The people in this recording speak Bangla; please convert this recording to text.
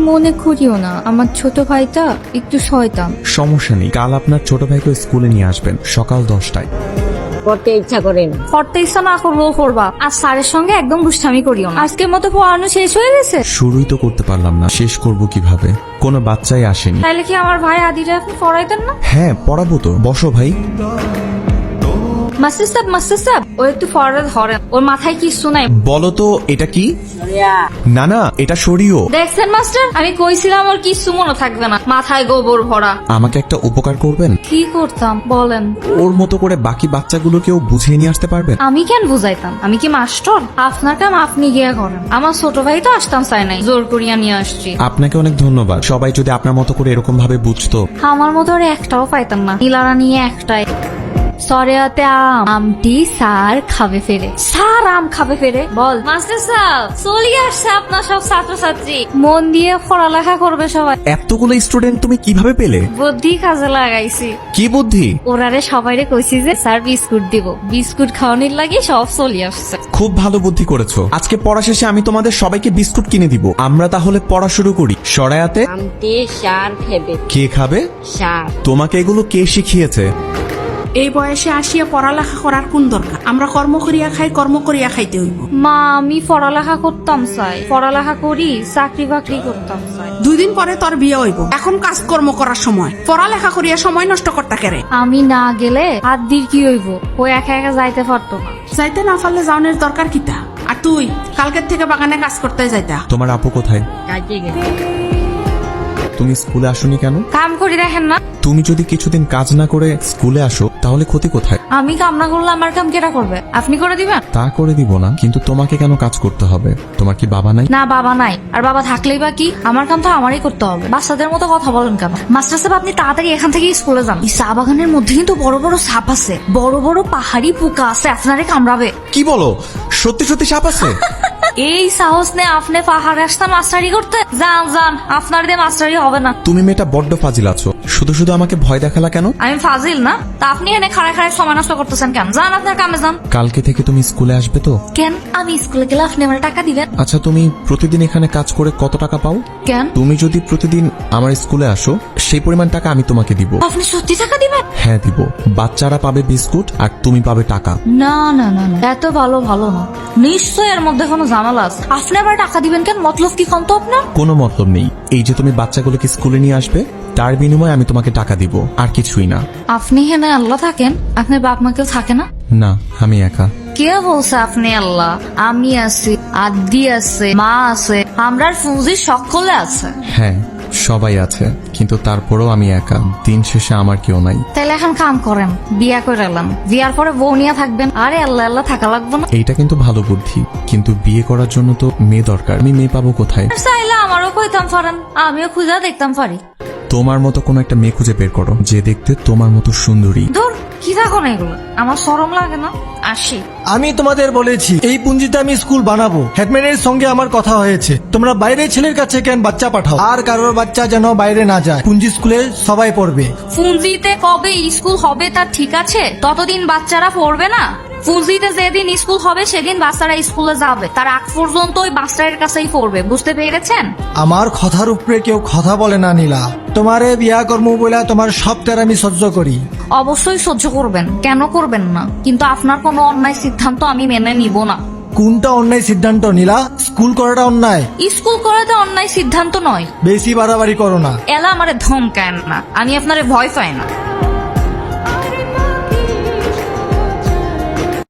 মনে করিও না, আমার ছোট ভাইটা একটু শয়তান। সমস্যা নেই, কাল আপনার ছোট ভাইকে স্কুলে নিয়ে আসবেন সকাল 10টায়। করতে ইচ্ছা করে না। পড়তে ইচ্ছা না করলেও করবা, আর স্যারের সঙ্গে একদম দুষ্টামি করিও না। আজকের মতো পড়ানো শেষ হয়ে গেছে। শুরুই তো করতে পারলাম না, শেষ করব কিভাবে? কোনো বাচ্চাই আসেনি। তাইলে কি আমার ভাই আদিরা আপনি পড়াইতেন না? হ্যাঁ পড়াবো তো, বসো ভাই। মাস্টার সাহেব ও একটু ফরওয়ার্ড ধরেন, ওর মাথায় কিছু নাই। বলো তো এটা কি? সরিয়া, না না, এটা সরিও। দেখছেন মাস্টার, আমি কইছিলাম ওর কিছু মনে থাকবে না, মাথায় গোবর ভরা। আমাকে একটা উপকার করবেন? কি করতাম বলেন? ওর মতো করে বাকি বাচ্চাগুলোকেও বুঝিয়ে নিয়ে আসতে পারবেন? আমি কেন বুঝাইতাম? আমি কি মাস্টার? আপনার কাম আপনি গিয়া করেন। আমার ছোট ভাই তো আসতাম চাই নাই, জোর করিয়া নিয়ে আসছি। আপনাকে অনেক ধন্যবাদ। সবাই যদি আপনার মতো করে এরকম ভাবে বুঝতো। আমার মতো আর একটাও পাইতাম না, নীলারা নিয়ে একটাই। সরেয়াতে আমটি স্যার খাবে ফেরে, স্যার আম খাবে ফেরে। বল মাস্টার সাহেব, চলে আসছে আপনার সব ছাত্রছাত্রী, মন দিয়ে পড়ালেখা করবে সবাই। এতগুলো স্টুডেন্ট তুমি কিভাবে পেলে? বুদ্ধি কাজে লাগাইছি। কি বুদ্ধি? ওরারে সবাইরে কইছি যে স্যার বিস্কুট দিব, বিস্কুট খাওয়ানোর লাগি সব চলে আসছে। খুব ভালো বুদ্ধি করেছো। আজকে পড়া শেষে আমি তোমাদের সবাইকে বিস্কুট কিনে দিব। আমরা তাহলে পড়া শুরু করি। সরায়াতে আমটি সার খেবে। কে খাবে? সার। তোমাকে এগুলো কে শিখিয়েছে? এই বয়সে আসিয়া পড়ালেখা করার কোন দরকার? আমরা কর্ম করিয়া খাই, কর্ম করিয়া খাইতে হইব। মা, আমি পড়ালেখা করতাম চাই, পড়ালেখা করি, চাকরি বাকরি করতাম চাই। 2 দিন পরে তোর বিয়ে হইব, এখন কাজকর্ম করার সময়। পড়ালেখা করিয়া সময় নষ্ট করতে কেরে? আমি না গেলে আদির কি হইব? ও একা একা যাইতে পারতো না। যাইতে না পারলে যাওনের দরকার কিতা? আর তুই কালকের থেকে বাগানে কাজ করতে যাইতা। তোমার আপু কোথায়? কাজে গেছে। তুমি স্কুলে আসোনি কেন? কাম করি দেখেন না? তুমি যদি কিছুদিন কাজ না করে স্কুলে আসো তাহলে ক্ষতি কোথায়? আমি কাম না করলে আমার কাম কেটা করবে? আপনি করে দিবেন? তা করে দিব না, কিন্তু তোমাকে কেন কাজ করতে হবে? তোমার কি বাবা নাই? না, বাবা নাই, আর বাবা থাকলেই বা কি? আমার কাম তো আমারই করতে হবে। বাচ্চাদের মতো কথা বলেন কেন? মাস্টার সাহেব, আপনি তাড়াতাড়ি এখান থেকে স্কুলে যান। এই চা বাগানের মধ্যে কিন্তু বড় বড় সাপ আছে, বড় বড় পাহাড়ি পোকা আছে, আপনারে কামড়াবে। কি বলো? সত্যি সত্যি সাপ আছে? এই সাহস নে আপনি পাহাড়ে আসতে মাস্টারি করতে? যান যান, আপনার দিয়ে মাস্টারি হবে না। তুমি মেয়েটা বড্ড ফাজিল আছো। শুধু শুধু আমাকে ভয় দেখালা কেন? আমি ফাজিল না? তা আপনি এনে খাড়ায় খাড়ায় সময় নষ্ট করতেছেন কেন? যান আপনার কামে যান। কালকে থেকে তুমি স্কুলে আসবে তো? কেন? আমি স্কুলে গেলে আপনি আমার টাকা দিবেন? আচ্ছা, তুমি প্রতিদিন এখানে কাজ করে কত টাকা পাও? কেন? তুমি যদি প্রতিদিন আমার স্কুলে আসো সেই পরিমাণ টাকা আমি তোমাকে দিব। আপনি সত্যি টাকা দিবেন? হ্যাঁ দিব। বাচ্চারা পাবে বিস্কুট আর তুমি পাবে টাকা। না না না না, এত ভালো ভালো না, নিশ্চয় এর মধ্যে কোনো ঝামেলা আছে। আপনি আবার টাকা দিবেন কেন? মতলব কি কোন তো আপনার? কোনো মতলব নেই। এই যে তুমি বাচ্চাগুলোকে স্কুলে নিয়ে আসবে, তার বিনিময়ে আমি তোমাকে টাকা দিব, আর কিছুই না। আপনি হেনে আল্লাহ থাকেন, আপনার বাপ মা কেউ থাকে না? না, আমি একা। কে বলছে আপনি আল্লাহ? আমি আছি, আদি আছে, মা আছে, আমরার ফুজি সকলে আছে। হ্যাঁ সবাই আছে, কিন্তু তারপরেও আমি একা। দিন শেষে আমার কেউ নাই। তাইলে এখন কাম করেন, বিয়া করে এলাম, বিয়ার পরে বউ নিয়ে থাকবেন। আরে আল্লাহ আল্লাহ থাকা লাগবে না? এইটা কিন্তু ভালো বুদ্ধি, কিন্তু বিয়ে করার জন্য তো মেয়ে দরকার। আমি মেয়ে পাবো কোথায়? চাইলে আমারও কইতাম পারেন, আমিও খুঁজা দেখতাম পারি। তোমার মতো কোন একটা মেয়ে খুঁজে বের করো যে দেখতে তোমার মতো সুন্দরী। ধর, কি থাকো না এগুলো, আমার শরম লাগে না? আসি। আমি তোমাদের বলেছি এই পুঞ্জিতে আমি স্কুল বানাবো। হেডম্যানের সঙ্গে আমার কথা হয়েছে। তোমরা বাইরে ছেলের কাছে কেন বাচ্চা পাঠাও? আর কারোর বাচ্চা যেন বাইরে না যায়। পুঞ্জি স্কুলে সবাই পড়বে। ফুঞ্জিতে কবে স্কুল হবে তা ঠিক আছে, ততদিন বাচ্চারা পড়বে না। ফুঞ্জিতে যেদিন স্কুল হবে সেদিন বাচ্চারা স্কুলে যাবে, তার আগ পর্যন্ত ওই মাস্টারের কাছেই পড়বে, বুঝতে পেরেছেন? আমার কথার উপরে কেউ কথা বলে না নীলা। তোমারে বিয়া কর্ম বলে তোমার সব তের আমি সহ্য করি। অবশ্যই সহ্য করবেন, কেন করবেন না? কিন্তু আপনার কোনো অন্যায় সিদ্ধান্ত আমি মেনে নিব না। কোনটা অন্যায় সিদ্ধান্ত নীলা? স্কুল করাটা অন্যায়? স্কুল করাতে অন্যায় সিদ্ধান্ত নয়। বেশি বাড়াবাড়ি করো না। এলা আমারে ধমকায় না, আমি আপনারে ভয় পাই না।